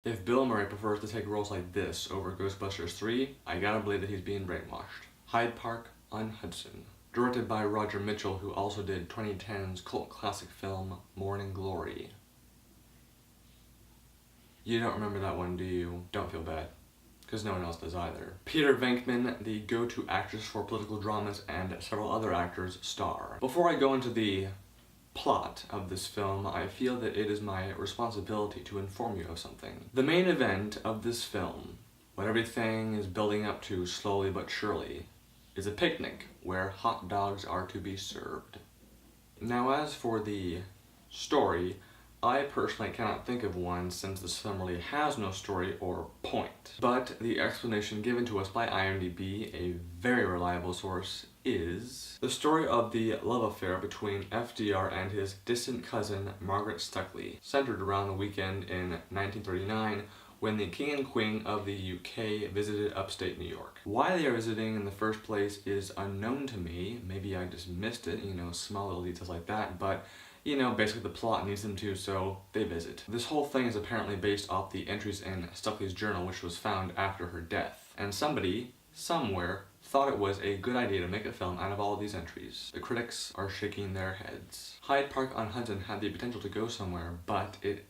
If Bill Murray prefers to take roles like this over Ghostbusters 3, I gotta believe that he's being brainwashed. Hyde Park on Hudson. Directed by Roger Mitchell, who also did 2010's cult classic film Morning Glory. You don't remember that one, do you? Don't feel bad, because no one else does either. Peter Venkman, the go-to actress for political dramas, and several other actors star. Before I go into the plot of this film, I feel that it is my responsibility to inform you of something. The main event of this film, what everything is building up to slowly but surely, is a picnic where hot dogs are to be served. Now, as for the story, I personally cannot think of one, since this film really has no story or point. But the explanation given to us by IMDb, a very reliable source, is the story of the love affair between FDR and his distant cousin Margaret Stuckley, centered around the weekend in 1939 when the King and Queen of the UK visited upstate New York. Why they are visiting in the first place is unknown to me. Maybe I just missed it, small little details like that, but basically the plot needs them to, so they visit. This whole thing is apparently based off the entries in Stuckley's journal, which was found after her death. And somebody, somewhere, thought it was a good idea to make a film out of all of these entries. The critics are shaking their heads. Hyde Park on Hudson had the potential to go somewhere, but it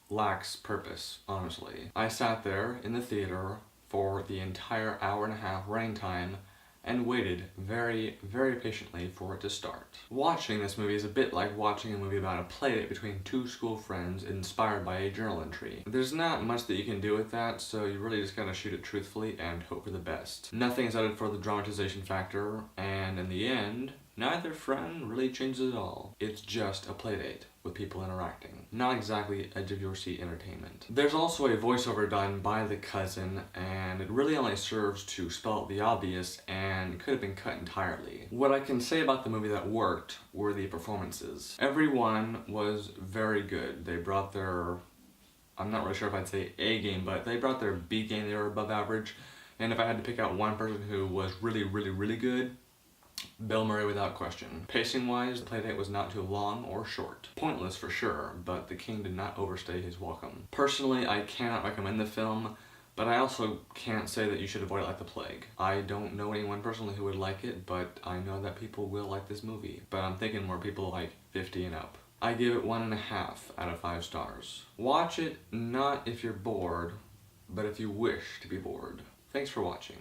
lacks purpose, honestly. I sat there in the theater for the entire hour and a half running time and waited very, very patiently for it to start. Watching this movie is a bit like watching a movie about a playdate between two school friends inspired by a journal entry. There's not much that you can do with that, so you really just gotta shoot it truthfully and hope for the best. Nothing is added for the dramatization factor, and in the end, neither friend really changes at all. It's just a playdate with people interacting. Not exactly edge of your seat entertainment. There's also a voiceover done by the cousin, and it really only serves to spell out the obvious and could have been cut entirely. What I can say about the movie that worked were the performances. Everyone was very good. They brought their, I'm not really sure if I'd say A game, but they brought their B game. They were above average. And if I had to pick out one person who was really, really, really good, Bill Murray without question. Pacing-wise, the playdate was not too long or short. Pointless for sure, but the king did not overstay his welcome. Personally, I cannot recommend the film, but I also can't say that you should avoid it like the plague. I don't know anyone personally who would like it, but I know that people will like this movie. But I'm thinking more people like 50 and up. I give it 1.5 out of 5 stars. Watch it not if you're bored, but if you wish to be bored. Thanks for watching.